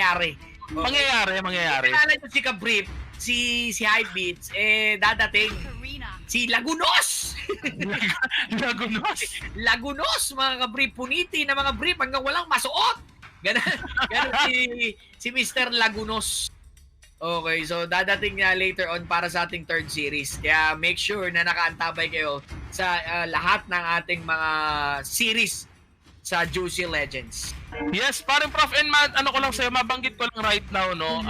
mangyayari. Okay. Mangyayari. Kilala nyo si Kabrip, si High Beats, dadating. Si Lagunos! Lagunos, mga Kabrip. Puniti na mga brief hanggang walang masuot. Ganon si Mr. Lagunos. Okay, so dadating niya later on para sa ating third series. Kaya make sure na nakaantabay kayo sa lahat ng ating mga series sa Juicy Legends. Yes, parang Prof. And ano ko lang sa'yo, mabanggit ko lang right now, no?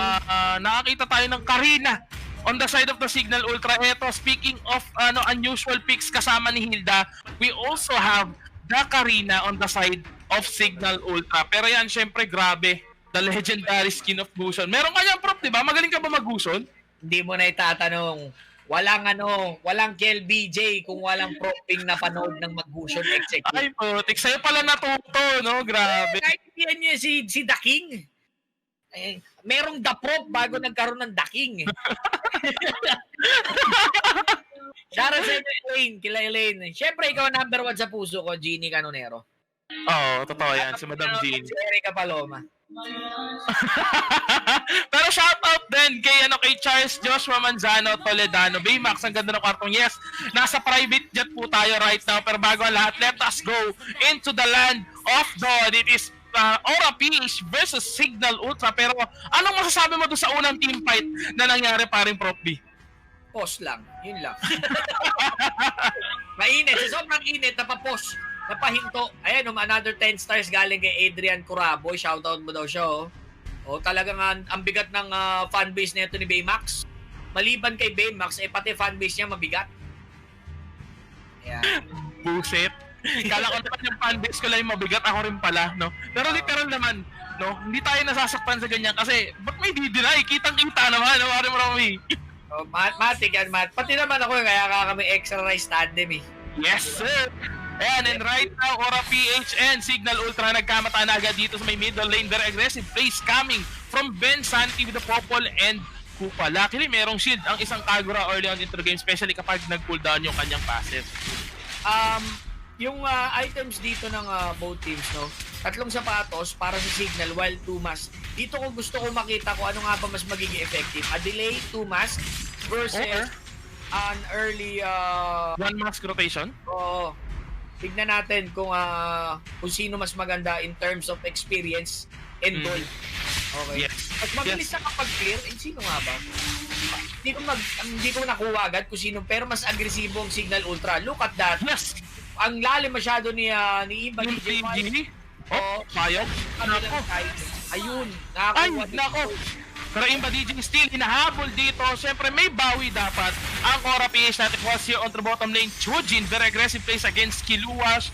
Nakakita tayo ng Karina on the side of the Signal Ultra. Eto, speaking of unusual picks kasama ni Hilda, we also have the Karina on the side of Signal Ultra. Pero yan, syempre, grabe. The legendary skin of Gusion. Meron ka yan, Prof, di ba? Magaling ka ba mag-Gusion? Hindi mo na itatanong. Walang KLBJ kung walang proping na panood ng mag-Gusion execute. Ay, putik. Sa'yo pala natuto, no? Grabe. Kahit yan niya si The King. Merong The Prop bago nagkaroon ng The King. Shoutout sa inyo, Elaine. Kila Elaine. Siyempre, ikaw number 1 sa puso ko, Jeannie Canonero. Oo, totoo yan. Si Madam Jean. Si Erica Paloma. Pero shoutout din kay Charles Joshua Manzano Toledano. Baymax, ang ganda ng kwartong. Yes, nasa private jet po tayo right now. Pero bago ang lahat, let us go into the land of Dawn. It is Aura PH versus Signal Ultra. Pero anong masasabi mo doon sa unang team fight na nangyari, paring Prof B? Pause lang. Yun lang. Mainit. Sa sobrang init, napapause. Napahinto. Ayan, another 10 stars galing kay Adrian Curaboy. Shoutout mo daw siya, oh. O, talagang ang bigat ng fanbase nito ni Baymax. Maliban kay Baymax, pati fanbase niya mabigat. Ayan. Buset. Kala ko naman yung fanbase ko lang yung mabigat. Ako rin pala, no? Pero literal naman, no? Hindi tayo nasasaktan sa ganyan kasi ba't may didinay? Kitang-kita naman, no? Marami. Oh, matik yan, Mat. Pati naman ako, kaya kami extra rice tandem, eh. Yes, sir! Ayan, and right now, Aura PH and Signal Ultra nagkamata na agad dito sa may middle lane. Very aggressive plays coming from Ben Santi with the Popol and Kupa. Luckily, merong shield ang isang Kagura early on into the game, especially kapag nag-cooldown yung kanyang passive. Yung items dito ng both teams, no? 3 sapatos para sa Signal, while 2 mask. Dito ko gusto ko makita kung ano nga ba mas magiging effective. A delay 2 mask versus an early 1 mask rotation? Oo. Tignan natin kung sino mas maganda in terms of experience and goal. Okay. Yes. At mabilis na kapag clear, sino nga ba? Hindi ko nakuha agad kung sino, pero mas agresibo ang Signal Ultra. Look at that. Yes. Ang lalim masyado ni Iba. Yung PG? Oh, sayang. Ayun. Ay, nako. Pero Imba DJ still hinahabol dito. Siyempre may bawi dapat ang Aura PH natin was here on the bottom lane. Chujin, very aggressive plays against Kiluwash.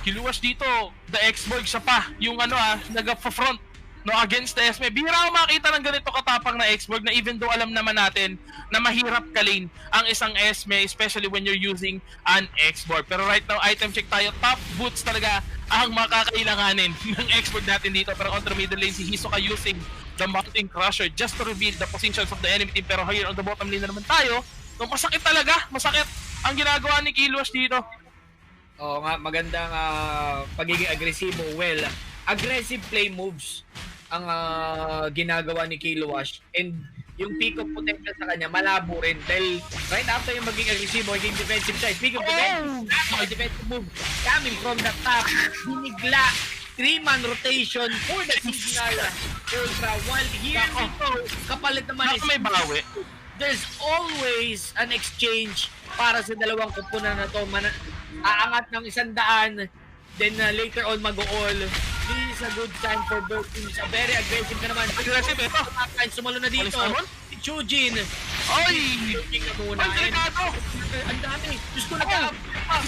Kiluwash dito, the X-Borg siya pa. Yung nag-front no, against the Esme. Bihira ako makita ng ganito katapang na X-Borg na even though alam naman natin na mahirap kalin ang isang Esme, especially when you're using an X-Borg. Pero right now, item check tayo. Top boots talaga ang makakailanganin ng X-Borg natin dito. Pero on the middle lane, si Hisoka using the Mountain Crusher just to reveal the positions of the enemy team. Pero here on the bottom lane na naman tayo. So, masakit talaga. Masakit ang ginagawa ni Kiluwash dito. Oo nga, magandang pagiging agresibo. Well, aggressive play moves ang ginagawa ni Kiluwash. And yung peak of potential sa kanya, malabo rin. Dahil right after yung maging agresibo, maging defensive siya. Speaking of defensive move, coming from the top, binigla 3-man rotation for the Signal Ultra. While here dito, kapalit naman may bawi. There's always an exchange para sa dalawang kupunan na to. Aangat ng 100, then later on mag-all. This is a good sign for both teams. Very aggressive ka naman. Aggressive ito. Sumalo na dito. Si Chujin. Ay! Chujin ka muna. Ang dami. Diyos ko Si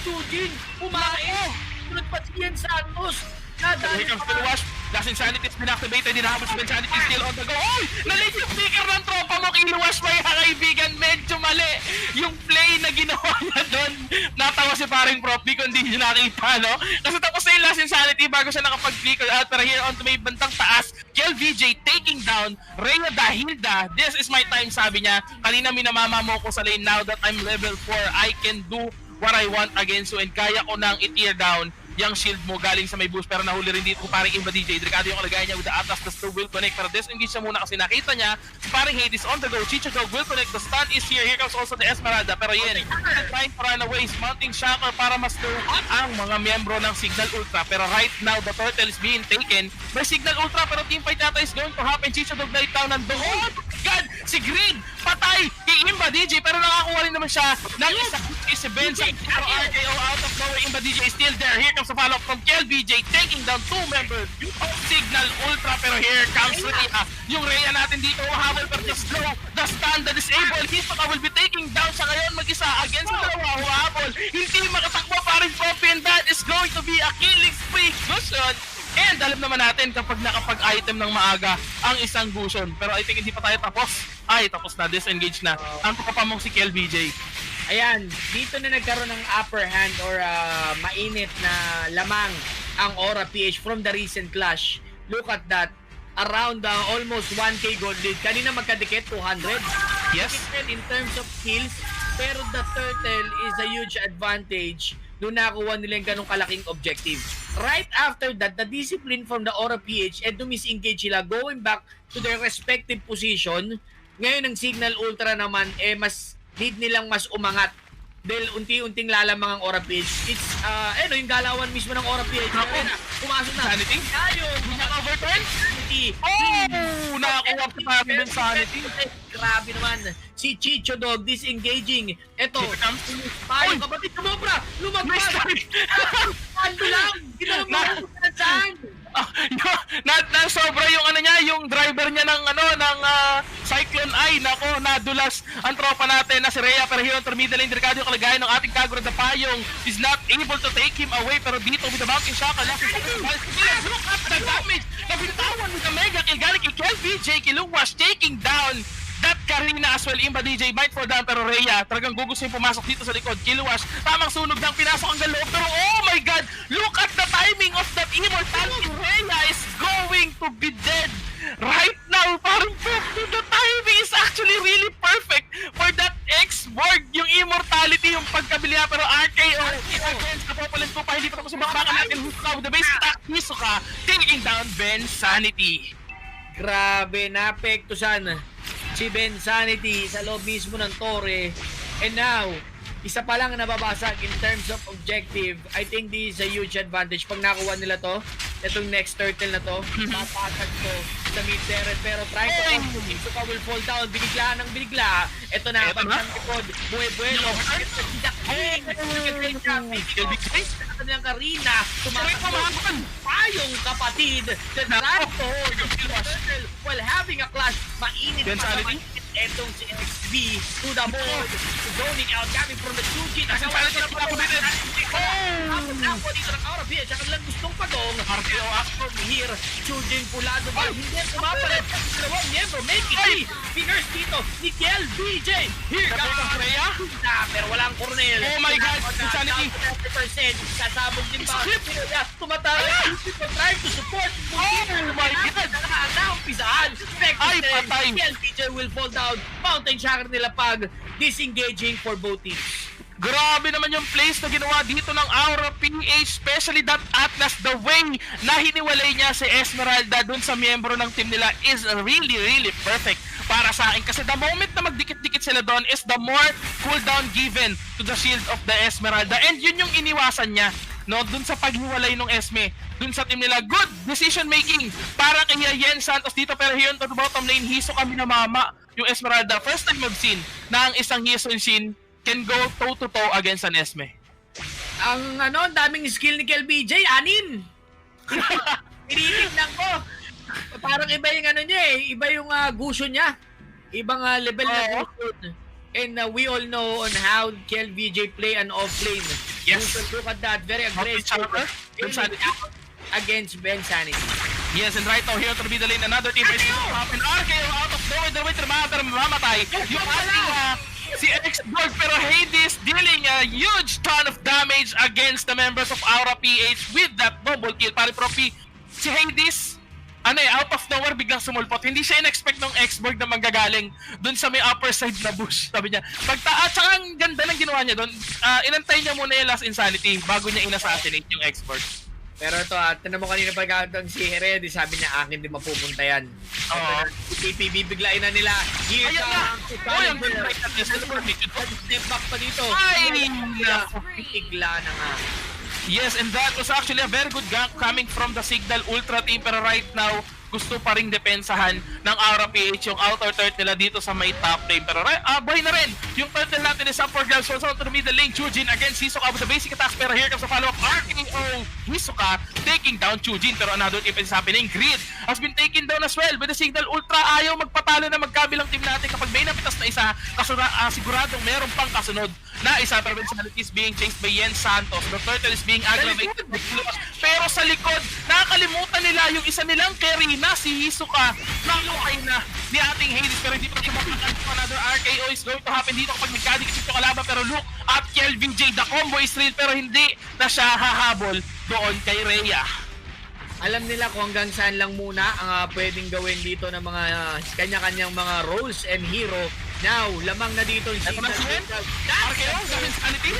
Chujin. Pumain. Sunod pa si Ian Santos. Here comes Kiluwash. Last Insanity is inactivated. Hinahabol si Insanity still on the go. Oy! Nalate yung sticker ng tropa mo, Kiluwash, mga kaibigan. Medyo mali yung play na ginawa niya doon. Natawa si paring Prof B kung hindi niyo nakita, no? Kasi tapos na yung Last Insanity bago siya nakapag-flicker out. Pero here on to may bantang taas, KLVJ taking down Rhea Dahilda. This is my time, sabi niya. Kanina minamama mo ko sa lane. Now that I'm level 4, I can do what I want against you and kaya ko nang i-tear down yung shield mo galing sa may boost, pero nahuli rin dito kung parang Imba DJ. Delikado yung kalagayan niya with the Atlas, the still will connect, pero disengage siya muna kasi nakita niya parang Hades on the go. Chicho Dog will connect, the stun is here. Here comes also the Esmeralda, pero yun, trying to run away, is mounting Shackle para ma-slow ang mga miyembro ng Signal Ultra. Pero right now, the turtle is being taken by Signal Ultra, pero teamfight yata is going to happen. Chicho Dog na down nandoon. Oh my God! Si Green patay kay Imba DJ, pero nakakuha rin naman siya ng isang si Benza. Pero RKO out of nowhere, Imba DJ is still there. Here comes the follow-up from KLBJ, taking down 2 members of Signal Ultra, pero here comes Rhea. Yung Rhea natin dito, habol pero just slow. The stun, the disable, Hisoka will be taking down siya ngayon mag-isa against the dalawa. Habol, hindi makatakbo pa rin Profi, and that is going to be a killing spree. Gusion. And alam naman natin kapag nakapag-item ng maaga ang isang Gusion. Pero I think hindi pa tayo tapos. Ay, tapos na. Disengage na. Ang kapamong si KLBJ. Ayan, dito na nagkaroon ng upper hand or mainit na lamang ang Aura PH from the recent clash. Look at that. Around almost 1k gold lead. Kanina magkadikit, 200. Yes. In terms of kills, pero the turtle is a huge advantage doon nakuha nila yung ganong kalaking objective. Right after that, the discipline from the Aura PH and to misengage sila going back to their respective position. Ngayon ang Signal Ultra naman, mas need nilang mas umangat dahil unti-unting lalamang ang Aura PH. It's, yung galawan mismo ng Aura PH. Pumasok na. Sanity? Ayun, Overturn? Sanity. Oh! Nakakuha pa tayo ng Sanity. Grabe naman. Si Chicho Dog disengaging. Ito. Here comes. Payo kapatid. Sumobra. Lumagpas. Ando lang. Ginagawa mo saan? Na sobra yung niya, yung driver niya ng Cyclone Eye. Nako, nadulas ang tropa natin na si Rhea, pero here on middle lane, delikado yung kalagayan ng ating Kagura na Payong is not able to take him away, pero dito with the mounting shackle look at the damage na binitawan with the mega kill galing kay KLBJ. Kiluwas taking down that Karina as well. Imba DJ might fall down, pero Rhea talagang gugustuhin pumasok dito sa likod. Kiluwas, tamang sunog ng pinasok ang galoob, pero oh my God, look at the timing of that immortality. Rhea is going to be dead right now. Parang the timing is actually really perfect for that X-Borg. Yung immortality, yung pagkabilia, pero RKO against the Populent ko pa, hindi pa tapos yung bakbakan natin. Hisoka with the base attack. Hisoka taking down Ben Sanity. Grabe, naapektusan si Ben Sanity sa loob mismo ng Torre. And now, isa pa lang nababasag in terms of objective. I think this is a huge advantage. Pag nakuha nila to, itong next turtle na to, mapasag to sa mid-terrain. Pero try to Hisoka will fall down. Binigla ng binigla. Ito na, pag likod, buwe-buelo. Kanilang Karina, tumakot Payong kapatid. The Naruto, while having a clash, mainit pa naman etong si XB to the board. Zoning out, coming from the Chujin. Nasawa na po ako dito. Ako dito ng Aura PH. Ang kanilang gustong pagong. RKO after here. Chujin pulado ba? Hindi kumapalit. Dalawang miyembro. Make it. Fingers dito ni KLBJ. Here comes Rhea. Pero walang Cornel. Oh my God. Insanity. 50%. Sasabog din pa. Tumatay. Trying to support. Oh my God. Naumpisahan. Ay, patay. KLBJ will fall down. Mountain Shackle nila pag disengaging for both teams. Grabe naman yung plays na ginawa dito ng Aura PH, especially that Atlas, the way na hiniwalay niya si Esmeralda dun sa miyembro ng team nila is really, really perfect para sa akin. Kasi the moment na magdikit-dikit sila doon is the more cooldown given to the shield of the Esmeralda. And yun yung iniwasan niya, no, dun sa paghiwalay ng Esme, dun sa team nila. Good decision making para kay Yen Santos dito, pero here on the bottom lane, Hisoka minamama yung Esmeralda. First time I've seen na ang isang Hiso Shin can go toe-to-toe against an Esme. Ang daming skill ni KLBJ, 6. Tinitignan ko. Parang iba yung niya eh. Iba yung gusto niya. Ibang level na gusto. And we all know on how KLBJ play an off-lane. Yes. So look at that. Very aggressive. Against Ben Sanity. Yes, and right now here to be the lane, another team is happen. RKO out of nowhere, the way to mamatay. Yung ating si X-Borg, pero Hades dealing a huge ton of damage against the members of Aura PH with that double kill. Pare Profi, si Hades, out of nowhere biglang sumulpot. Hindi siya in-expect ng X-Borg na manggagaling dun sa may upper side na bush. Sabi niya, tsaka ang ganda ng ginawa niya dun, inantay niya muna yung last insanity bago niya in-assassinate yung X-Borg. Pero ito, tinan mo kanina pagkakatang si Heredi, sabi niya akin din mapupunta yan. Oo. TP, bibiglain na nila. Ayan na! Uy, ang ganda ng Step back pa dito. Ay, Bigla na nga. yes, and that was actually a very good gank coming from the Signal Ultra team, pero right now, gusto pa ring depensahan ng Aura PH yung outer third nila dito sa may top lane. Pero buhay na rin yung turtle natin is up for grabs. Also to the middle lane, Chujin against Hisoka with the basic attacks. Pero here comes the follow-up RKO. Hisoka taking down Chujin. Pero another tip is happening. Grid has been taken down as well with the Signal Ultra. Ayaw magpatalo na magkabilang team natin. Kapag may napitas na isa, siguradong meron pang kasunod na isa. Pero Vincent is being chased by Yen Santos. The turtle is being aggravated. Pero sa likod, nakakalimutan nila yung isa nilang carry na si Hisoka. Nakukay na ni ating Hades, pero hindi pa rin makakan. Another RKO is going to happen dito kapag nagkadikit yung kalaban. Pero look at Kelvin J. The combo is real, pero hindi na siya hahabol doon kay Rhea. Alam nila kung hanggang saan lang muna ang pwedeng gawin dito ng mga kanya-kanyang mga roles and hero. Now, lamang na dito yung Signal Ultra. RKO, gawin sanity.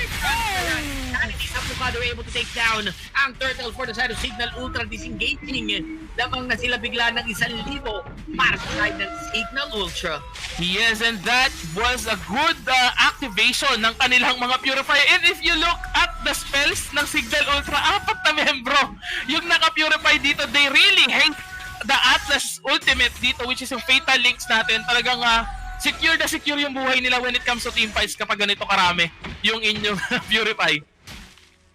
Sanity sa Pukado able to take down ang turtle for the side of Signal Ultra, disengaging. Lamang na sila bigla ng 1,000 para sa side ng Signal Ultra. Yes, and that was a good activation ng kanilang mga purifier. And if you look at the spells ng Signal Ultra, 4 na membro yung naka-purify dito. They really hate the Atlas Ultimate dito, which is yung Fatal Links natin. Talagang secure na secure yung buhay nila when it comes to team fights kapag ganito karami yung inyong purify.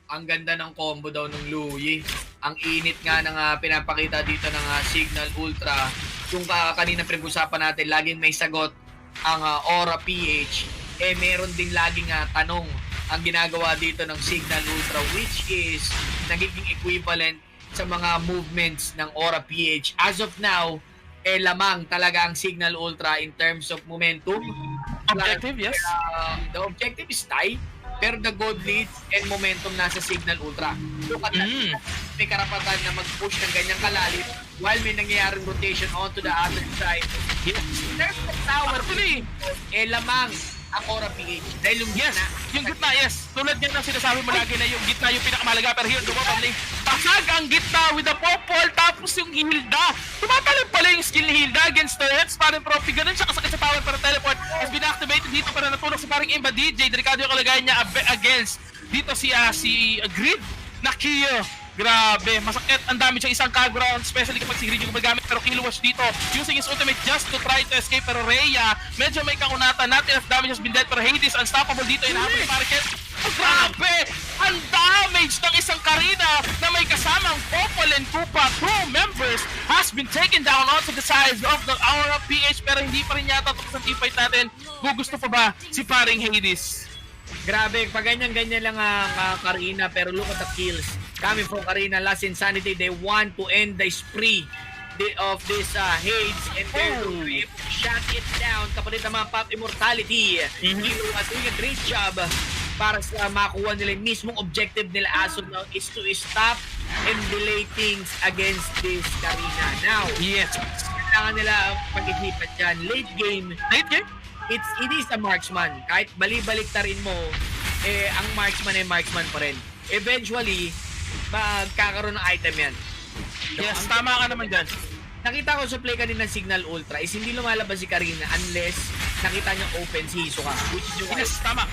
Ang ganda ng combo daw ng Louie. Ang init nga ng pinapakita dito ng Signal Ultra. Yung kanina pinag-usapan natin, laging may sagot ang Aura PH. Meron din laging tanong ang ginagawa dito ng Signal Ultra, which is nagiging equivalent sa mga movements ng Aura PH. As of now, lamang talaga ang Signal Ultra in terms of momentum. Objective, yes. The objective is tie, pero the gold leads and momentum nasa Signal Ultra. So, may karapatan na mag-push ng ganyang kalalim while may nangyayaring rotation onto the other side. In terms of tower, lamang ang Aura PH. Dahil yung gitna, yes. Tulad nga ng sinasabi mo lagi na yung gitna yung pinakamalaga, pero here, dumapang pasag ang gitna with the popol, tapos yung Hilda. Tumatalon pala yung skill ni Hilda against the Reds, parang profi. Ganun siya kasakit sa tower, pero teleport has been activated dito, pero natulog si parang Imba DJ. Delikado yung kalagayan niya against dito si Grid na Kiyo. Grabe, masakit. Ang dami siyang isang Kagura, especially kapag si Grid yung gumagamit. Pero Killwash dito, using his ultimate just to try to escape. Pero Rhea, medyo may kakunatan. Not enough damage has been dead. Pero Hades, unstoppable dito. Inahabol ni Parakel. Grabe! Ang damage ng isang Karina na may kasamang Popol and Kupa. 2 members has been taken down onto the sides of the Aura PH. Pero hindi pa rin yata tapos ang team fight natin. Gusto pa ba si paring Hades? Grabe, pag ganyan-ganyan lang Karina, pero look at the kills. Coming from Karina, Last Insanity, they want to end the spree of this Hades, and they're able to shut it down. Kapalit ng mga Pop Immortality. Hero doing a great job para sa makuha nila. Yung mismong objective nila as of now is to stop and delay things against this Karina. Now, yes, kailangan nila pag-isipan dyan. Late game, it is a marksman. Kahit bali-balik ta rin mo, ang marksman ay marksman pa rin. Eventually, magkakaroon ng item yan. Yes, tama ka naman dyan. Nakita ko sa play kanina ng Signal Ultra is hindi lumalabas si Karina unless nakita niya open si Hisoka. Which is yung yes, tama.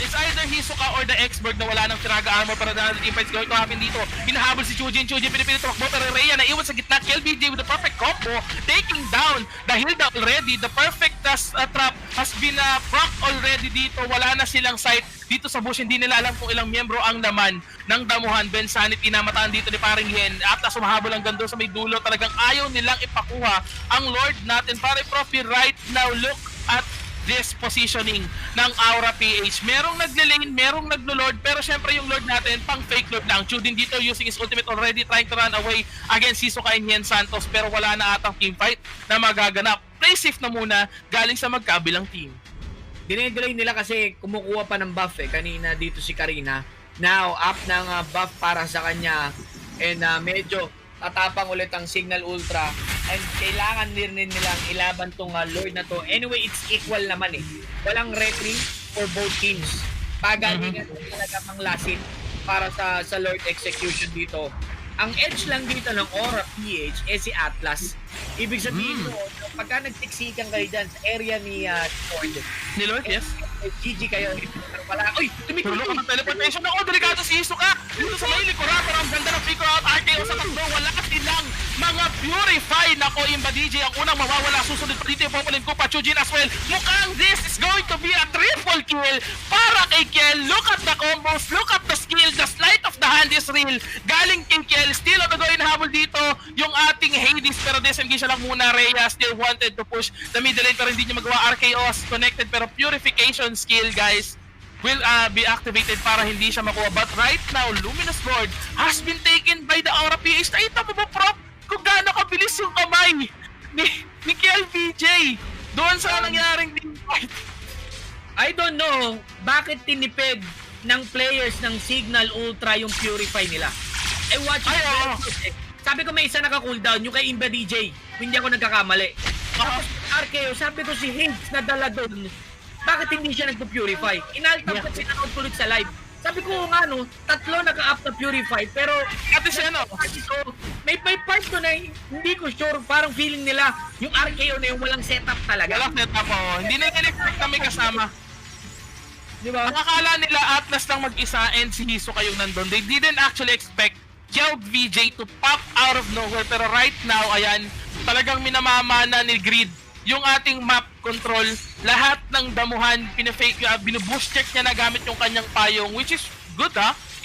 It's either Hisoka or the X-Borg na wala ng Tiraga armor para na team fights going to happen dito. Hinahabol si Chujin, pinipilit tumakbo, pero Rhea na iwan sa gitna. KLBJ with the perfect combo, taking down the Hilda already. The perfect trap has been proc already dito. Wala na silang sight dito sa bush. Hindi nila alam kung ilang miyembro ang laman ng damuhan. Ben Sanity namataan dito ni paring Yen. At sumahabol ang gando sa may dulo. Talagang ayaw nilang ipakuha ang Lord natin. Pare Profi, right now, look at this positioning ng Aura PH. Merong nagle-lane, merong naglo-Lord, pero syempre yung Lord natin, pang fake Lord lang. Chudin dito using his ultimate already, trying to run away against Hisoka and Yen Santos, pero wala na atang team fight na magaganap. Play safe na muna, galing sa magkabilang team. Dinedelay nila kasi kumukuha pa ng buff kanina dito si Karina. Now, up ng buff para sa kanya, and medyo tatapang ulit ang Signal Ultra and kailangan din nilang ilaban tong Lord na to. Anyway, it's equal naman eh. Walang retry for both teams. Pagalingan talaga pang lasin para sa Lord execution dito. Ang edge lang dito ng Aura PH si Atlas. Ibig sabihin mo, pagka nagtiksikan kayo dyan sa area ni Ford, Ni Lord, yes. GG kayo. Wala. Uy! Tulog ka ng teleportation ako, delikado si Hisoka! Dito sa may likuran, pero ang ganda ng figure out RKO sa takbo, wala silang mga purify. Nako, Imba DJ ang unang mawawala, susunod pa dito yung Popolin Kupa, Chujin as well. Mukhang this is going to be a triple kill para kay Kel. Look at the combos, look at the skill, the sleight of the hand is real. Galing kay Kel, still on the go, inahabol dito yung ating Hades, pero disengage siya lang muna. Rhea still wanted to push the middle lane, pero hindi niya magawa. RKO connected, pero purification skill, guys, will be activated para hindi siya makuha. But right now, Luminous Lord has been taken by the Aura PH. Nakita mo ba, Prop, kung gaano kabilis yung kamay ni KLBJ doon sa nangyaring team fight? I don't know bakit tinipid ng players ng Signal Ultra yung Purify nila. Watch it. Sabi ko may isa naka-cooldown, yung kay Imba DJ. Hindi ako nagkakamali. Tapos RKO, sabi ko si Higgs na dala doon. Bakit hindi siya nagpo-purify? Inaltab ko sinanood ko ulit sa live. Sabi ko nga no, 3 naka-up na purify, pero Ate si ano? may part ko na hindi ko sure, parang feeling nila yung RKO na yung walang setup talaga. Walang setup, hindi na in-expect na may kasama. Di ba? Nakakala nila Atlas lang mag-isa and si Hisoka yung nandun. They didn't actually expect KLBJ to pop out of nowhere, pero right now, ayan, talagang minamamana ni Grid yung ating map control. Lahat ng damuhan, binuboost check niya na gamit yung kanyang payong, which is good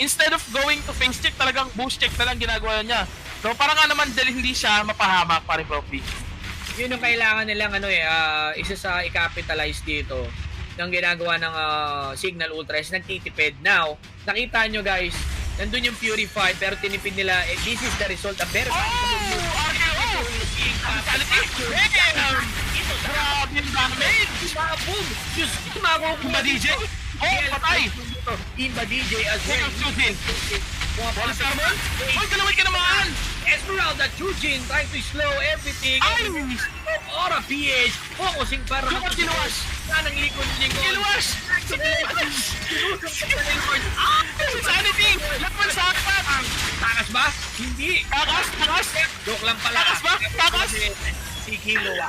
Instead of going to face check, talagang boost check na lang ginagawa niya. So parang nga naman dahil hindi siya mapahamak pa rin, Profi. Yun yung kailangan nilang isa sa i-capitalize dito ng ginagawa ng Signal Ultra is nagtitipid. Now, nakita nyo guys, nandun yung Purify pero tinipid nila, this is the result of very Grabe yung damage! boom! Diyos, Imba DJ! Patay! Imba DJ as well. Chujin! Wala sa armor? Galawin ka naman! Esmeralda Chujin trying to slow everything. Ay! Aura PH focusing para Look at Kiluwas! Sanang likod-likod. Kiluwas! Insanity! Lakman sa apat! Takas ba? Hindi. Takas! Joke lang pala. Takas ba? Takas! Si Kilowa.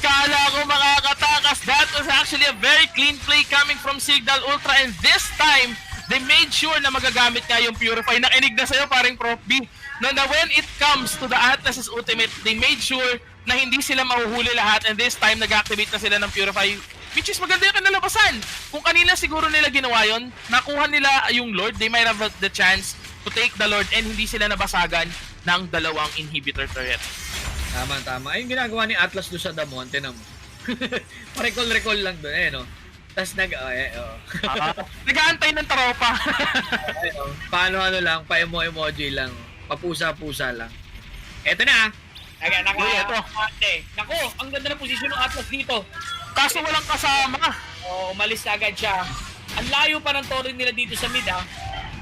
Kala ko makakatakas. That was actually a very clean play coming from Signal Ultra, and this time, they made sure na magagamit nga yung Purify. Nakinig na sa'yo, paring Prof B. Na when it comes to the Atlas's ultimate, they made sure na hindi sila mahuhuli lahat, and this time, nag-activate na sila ng Purify, which is maganda yung kanalabasan. Kung kanina siguro nila ginawa yun, nakuha nila yung Lord, they might have the chance to take the Lord, and hindi sila nabasagan ng dalawang inhibitor turret. Tama. Ayun ginagawa ni Atlas doon sa Damon, tinan mo. Recall lang doon, no? Tapos Nag-aantay ng tropa. Paano lang, pa-emoji lang. Papusa-pusa lang. Eto na. Nako, ang ganda ng posisyon ng Atlas dito. Kaso walang kasama. Umalis na agad siya. Ang layo pa ng torre nila dito sa mid,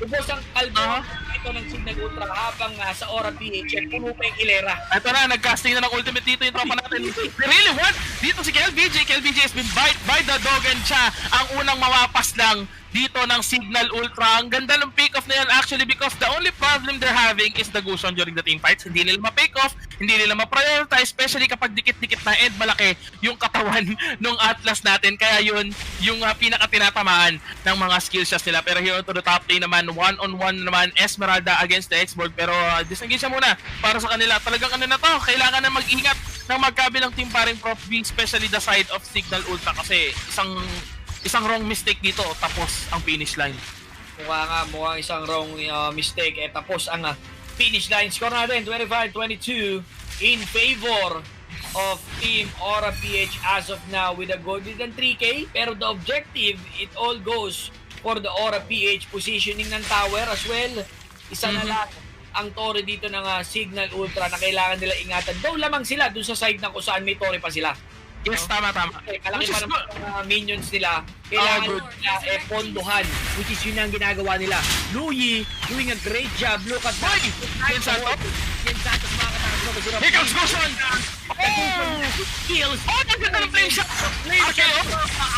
Ubos ang kalbo ito ng Signal Ultra habang sa Aura PH puno pa yung hilera. Ito na, nag-casting na ng ultimate dito yung tropa natin. They really want dito si KLBJ. KLBJ has been bite by the dog, and siya ang unang mawapas lang dito ng Signal Ultra. Ang ganda ng pick-off na yan actually, because the only problem they're having is the Gusion during the team fights. Hindi nila ma-pick-off, hindi nila ma-prioritize, especially kapag dikit-dikit na and malaki yung katawan ng Atlas natin. Kaya yun, yung pinaka-tinatamaan ng mga skill shots nila. Pero here to the top lane naman, one-on-one naman, Esmeralda against the X-Borg. Pero disengage siya muna para sa kanila. Talagang na to, kailangan na mag-ingat ng magkabilang team paring Prof B, especially the side of Signal Ultra, kasi isang wrong mistake dito, tapos ang finish line. Mukhang isang wrong mistake, tapos ang finish line. Score natin, 25-22 in favor of Team Aura PH as of now with a golden 3K. Pero the objective, it all goes for the Aura PH. Positioning ng tower as well. Isa na lang ang torre dito ng Signal Ultra na kailangan nila ingatan. Though lamang sila dun sa side na kung saan may torre pa sila. Yes, tama. Kalaki pa naman ang minions nila. Kailangan nila pondohan, which is yun ang ginagawa nila. Louie doing a great job. Look at that. Yan Santos mga katagro. Here comes Gusion! Oh! Kills. Oh, nagkita ng flame shot! RKO!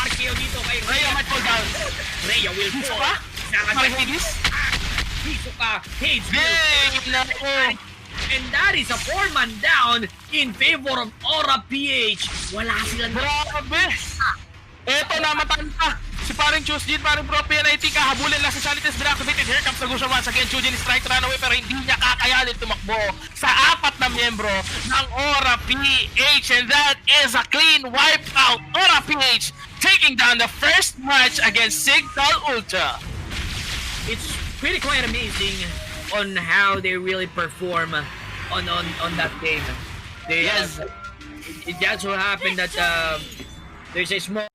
RKO dito kay Rhea might fall down. Rhea will Hiso fall. ka? Parang Nakatay. Hades? Hisoka. Hades will Game! Naku! And that is a 4-man down in favor of Aura PH. Wala silang Grabe! Eto, namatan pa! Si paring Chusjin, paring Pro PNIT, kahabulin lang si Sanitas Activated. Here comes Nagusha once again. Chujin is trying to run away pero hindi niya kakayanin tumakbo sa 4 na miyembro ng Aura PH. And that is a clean wipeout. Aura PH taking down the first match against Sigtal Ultra. It's pretty quite amazing on how they really perform on that game. They, Yes. it just so happened that there's a small